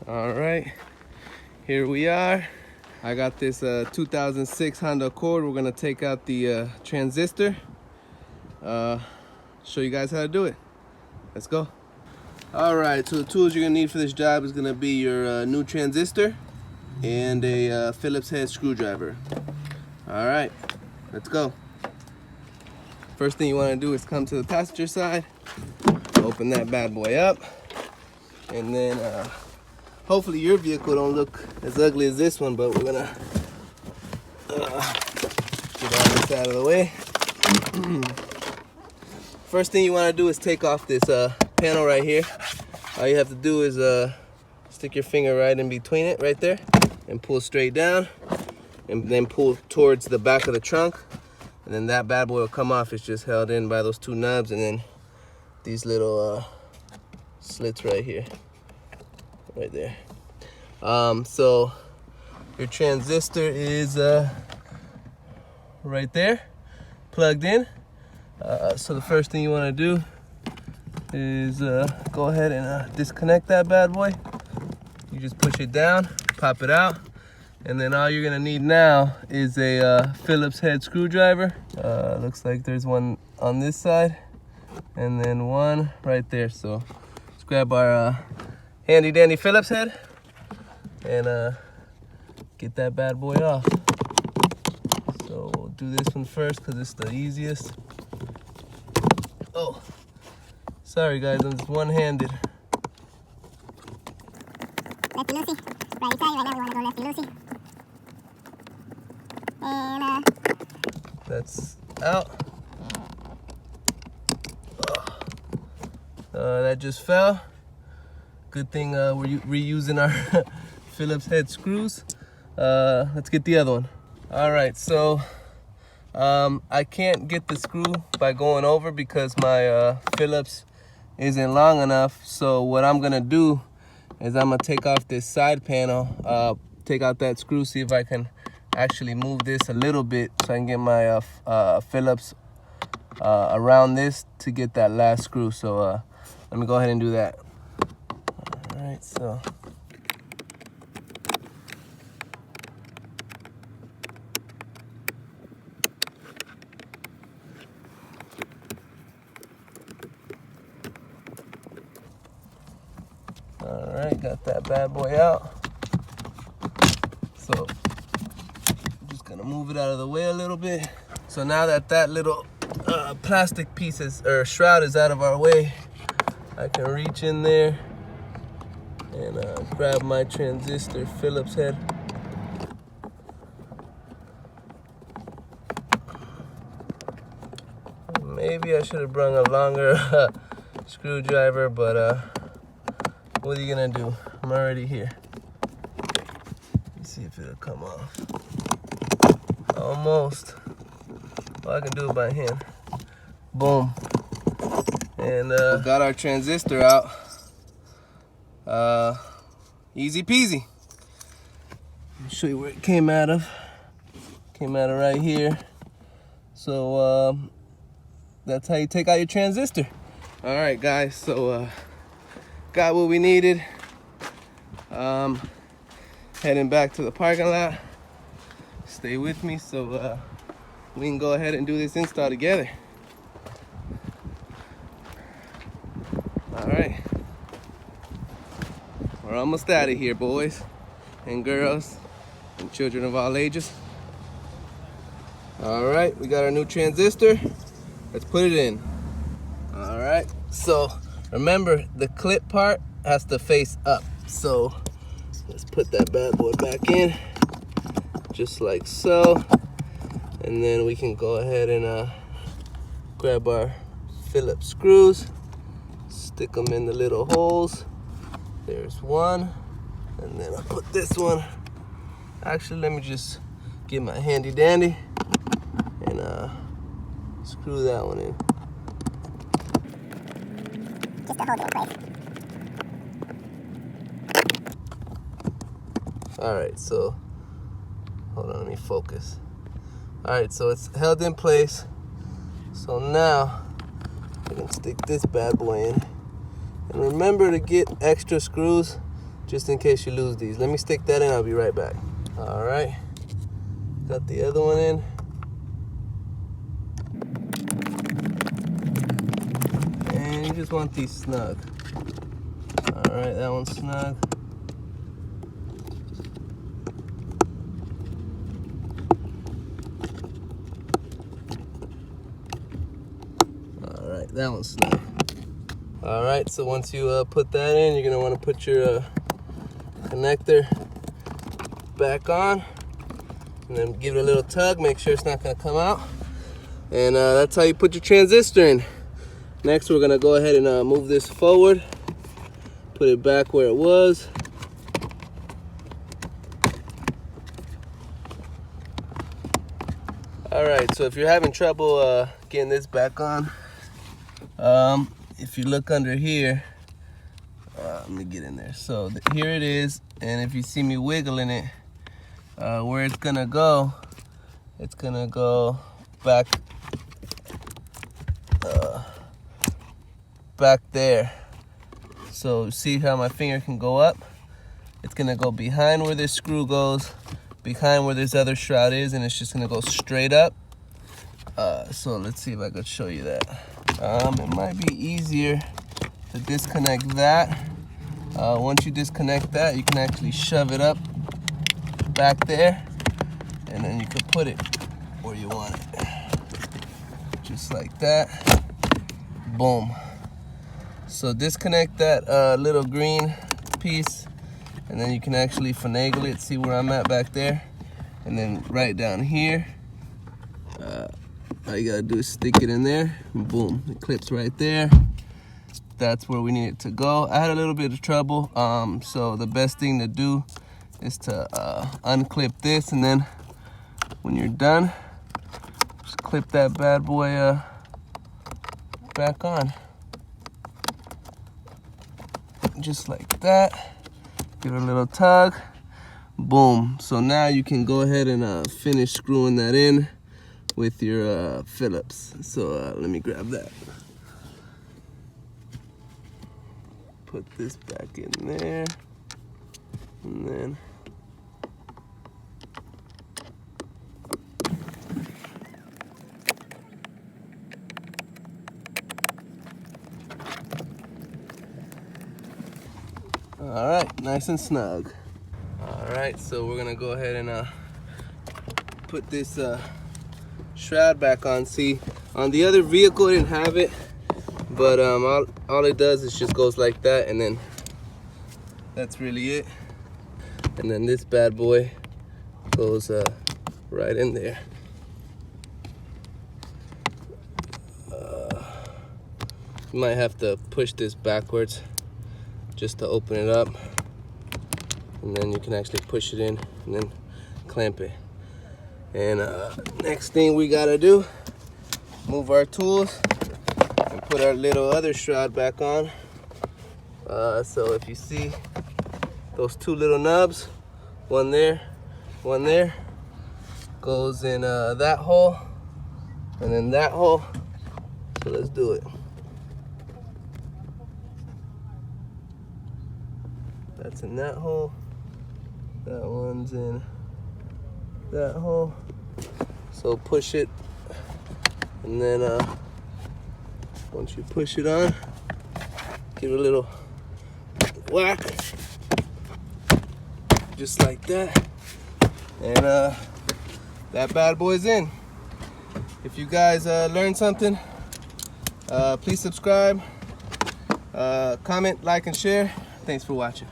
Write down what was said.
All right, here we are. I got this 2006 Honda Accord. We're gonna take out the transistor. Show you guys how to do it. Let's go. All right, so the tools you're gonna need for this job is gonna be your new transistor and a Phillips head screwdriver. All right, let's go. First thing you wanna do is come to the passenger side, open that bad boy up, and then hopefully your vehicle don't look as ugly as this one, but we're gonna get all this out of the way. First thing you wanna do is take off this panel right here. All you have to do is stick your finger right in between it, right there, and pull straight down, and then pull towards the back of the trunk, and then that bad boy will come off. It's just held in by those two knobs, and then these little slits right here. Right there. So your transistor is right there, plugged in. So the first thing you want to do is go ahead and disconnect that bad boy. You just push it down, pop it out, and then all you're gonna need now is a Phillips head screwdriver. Looks like there's one on this side, and then one right there. So let's grab our handy dandy Phillips head and get that bad boy off. So we'll do this one first because it's the easiest. Oh, sorry guys, I'm just one-handed. Lefty loosey, righty side. Right now we want to go lefty loosey. And That's out. That just fell. Good thing we're reusing our Phillips head screws. Let's get the other one. All right, so I can't get the screw by going over because my Phillips isn't long enough. So what I'm gonna do is I'm gonna take off this side panel, take out that screw, see if I can actually move this a little bit so I can get my Phillips around this to get that last screw. So let me go ahead and do that. All right, so. All right, got that bad boy out. So I'm just gonna move it out of the way a little bit. So now that that little plastic piece or shroud is out of our way, I can reach in there and grab my transistor Phillips head. Maybe I should have brought a longer screwdriver, but what are you gonna do? I'm already here. Let's see if it'll come off. Almost. Well, I can do it by hand. Boom. And got our transistor out. Easy peasy. Let me show you where it came out of. Came out of right here. So that's how you take out your transistor. All right, guys. So got what we needed. Heading back to the parking lot. Stay with me so we can go ahead and do this install together. All right, we're almost out of here, boys and girls and children of all ages. All right, we got our new transistor. Let's put it in. All right, so remember the clip part has to face up. So let's put that bad boy back in, just like so. And then we can go ahead and grab our Phillips screws, stick them in the little holes. There's one, and then I'll put this one. Actually, let me just get my handy dandy and screw that one in. just to hold it in place. All right, so hold on, let me focus. All right, so it's held in place. So now I can stick this bad boy in. And remember to get extra screws just in case you lose these. Let me stick that in, I'll be right back. All right, got the other one in. And you just want these snug. All right, that one's snug. All right, that one's snug. All right, so once you put that in, you're gonna want to put your connector back on, and then give it a little tug, make sure it's not gonna come out. And that's how you put your transistor in. Next, we're gonna go ahead and move this forward, put it back where it was. All right, so if you're having trouble getting this back on, if you look under here, let me get in there. So here it is, and if you see me wiggling it, where it's gonna go back, back there. So see how my finger can go up? It's gonna go behind where this screw goes, behind where this other shroud is, and it's just gonna go straight up. So let's see if I could show you that. It might be easier to disconnect that. Once you disconnect that, you can actually shove it up back there, and then you can put it where you want it. Just like that. Boom. So disconnect that little green piece, and then you can actually finagle it, see where I'm at back there. And then right down here, all you gotta do is stick it in there, and boom, it clips right there. That's where we need it to go. I had a little bit of trouble, so the best thing to do is to unclip this, and then when you're done, just clip that bad boy back on. Just like that. Give it a little tug. Boom. So now you can go ahead and finish screwing that in with your Phillips. So let me grab that. Put this back in there, and then all right, nice and snug. All right, so we're gonna go ahead and put this shroud back on. See, on the other vehicle, I didn't have it, but all it does is just goes like that, and then that's really it. And then this bad boy goes right in there. You might have to push this backwards just to open it up, and then you can actually push it in and then clamp it. And next thing we gotta do, move our tools and put our little other shroud back on. So if you see those two little nubs, one there, goes in that hole, and then that hole. So let's do it. That's in that hole. That one's in that hole. So push it, and then once you push it on, give it a little whack, just like that, and that bad boy's in. If you guys learned something, please subscribe, comment, like, and share. Thanks for watching.